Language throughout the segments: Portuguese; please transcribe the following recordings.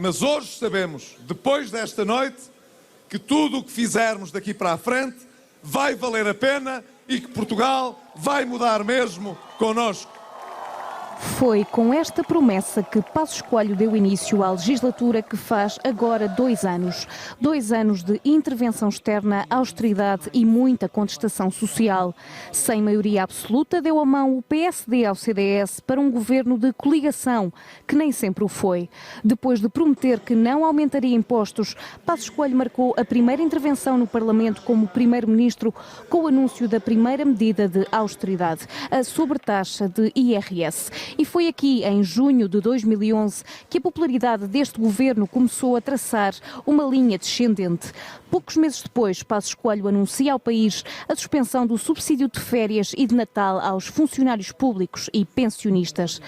Mas hoje sabemos, depois desta noite, que tudo o que fizermos daqui para a frente vai valer a pena e que Portugal vai mudar mesmo connosco. Foi com esta promessa que Passos Coelho deu início à legislatura que faz agora 2 anos. 2 anos de intervenção externa, austeridade e muita contestação social. Sem maioria absoluta, deu a mão o PSD ao CDS para um governo de coligação, que nem sempre o foi. Depois de prometer que não aumentaria impostos, Passos Coelho marcou a primeira intervenção no Parlamento como primeiro-ministro com o anúncio da primeira medida de austeridade, a sobretaxa de IRS. E foi aqui, em junho de 2011, que a popularidade deste governo começou a traçar uma linha descendente. Poucos meses depois, Passos Coelho anuncia ao país a suspensão do subsídio de férias e de Natal aos funcionários públicos e pensionistas.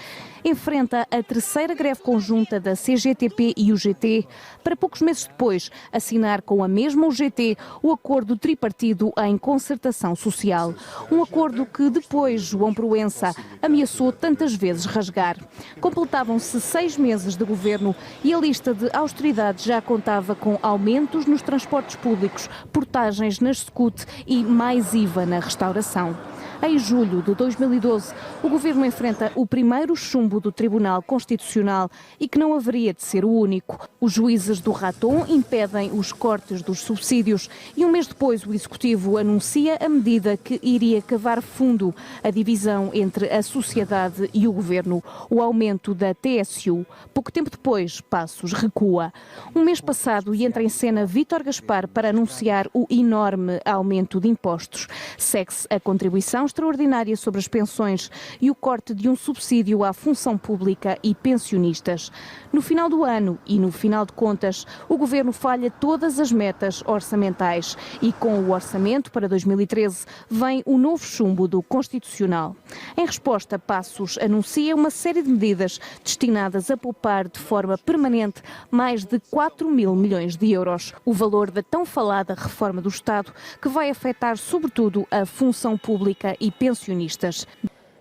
Enfrenta a terceira greve conjunta da CGTP e UGT, para poucos meses depois assinar com a mesma UGT o acordo tripartido em concertação social. Um acordo que depois João Proença ameaçou tantas vezes rasgar. Completavam-se 6 meses de governo e a lista de austeridades já contava com aumentos nos transportes públicos, portagens nas SCUT e mais IVA na restauração. Em julho de 2012, o governo enfrenta o primeiro chumbo do Tribunal Constitucional e que não haveria de ser o único. Os juízes do Raton impedem os cortes dos subsídios e um mês depois o Executivo anuncia a medida que iria cavar fundo a divisão entre a sociedade e o governo, o aumento da TSU. Pouco tempo depois, Passos recua. Um mês passado e entra em cena Vítor Gaspar para anunciar o enorme aumento de impostos. Segue-se a contribuição extraordinária sobre as pensões e o corte de um subsídio à função pública e pensionistas. No final do ano e no final de contas, o governo falha todas as metas orçamentais e com o orçamento para 2013 vem o novo chumbo do Constitucional. Em resposta, Passos anuncia uma série de medidas destinadas a poupar de forma permanente mais de 4 mil milhões de euros, o valor da tão falada reforma do Estado que vai afetar sobretudo a função pública e pensionistas.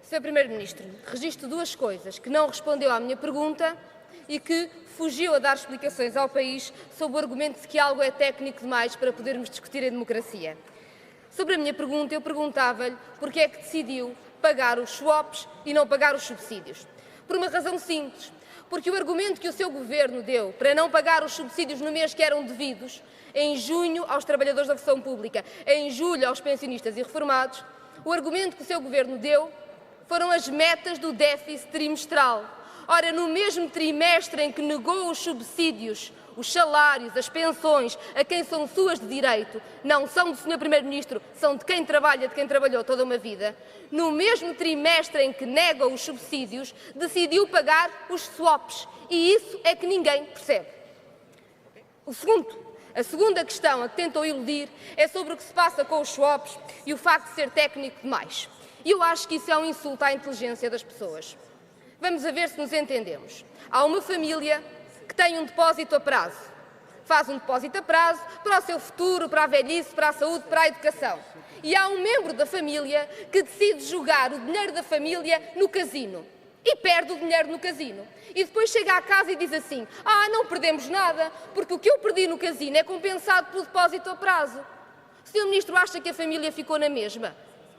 Sr. Primeiro-Ministro, registro 2 coisas: que não respondeu à minha pergunta e que fugiu a dar explicações ao país sob o argumento de que algo é técnico demais para podermos discutir a democracia. Sobre a minha pergunta, eu perguntava-lhe porque é que decidiu pagar os swaps e não pagar os subsídios. Por uma razão simples, porque o argumento que o seu governo deu para não pagar os subsídios no mês que eram devidos, em junho aos trabalhadores da função pública, em julho aos pensionistas e reformados, o argumento que o seu governo deu foram as metas do déficit trimestral. Ora, no mesmo trimestre em que negou os subsídios, os salários, as pensões, a quem são suas de direito, não são do Sr. Primeiro-Ministro, são de quem trabalha, de quem trabalhou toda uma vida, no mesmo trimestre em que nega os subsídios, decidiu pagar os swaps. E isso é que ninguém percebe. A segunda questão a que tentou iludir é sobre o que se passa com os swaps e o facto de ser técnico demais. E eu acho que isso é um insulto à inteligência das pessoas. Vamos a ver se nos entendemos. Há uma família que tem um depósito a prazo. Faz um depósito a prazo para o seu futuro, para a velhice, para a saúde, para a educação. E há um membro da família que decide jogar o dinheiro da família no casino. E perde o dinheiro no casino. E depois chega à casa e diz assim: não perdemos nada, porque o que eu perdi no casino é compensado pelo depósito a prazo. O Sr. Ministro acha que a família ficou na mesma?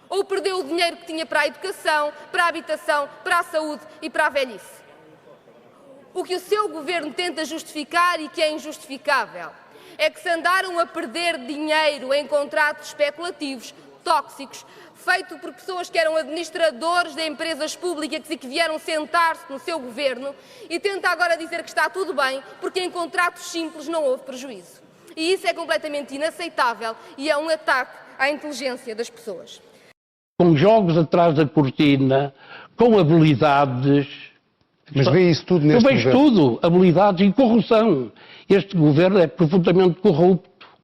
Ou perdeu o dinheiro que tinha para a educação, para a habitação, para a saúde e para a velhice? O que o seu governo tenta justificar e que é injustificável é que se andaram a perder dinheiro em contratos especulativos, tóxicos, feito por pessoas que eram administradores de empresas públicas e que vieram sentar-se no seu governo, e tenta agora dizer que está tudo bem porque em contratos simples não houve prejuízo. E isso é completamente inaceitável e é um ataque à inteligência das pessoas. Com jogos atrás da cortina, com habilidades. Mas vê isso tudo neste governo? Eu vejo tudo, habilidades e corrupção. Este governo é profundamente corrupto.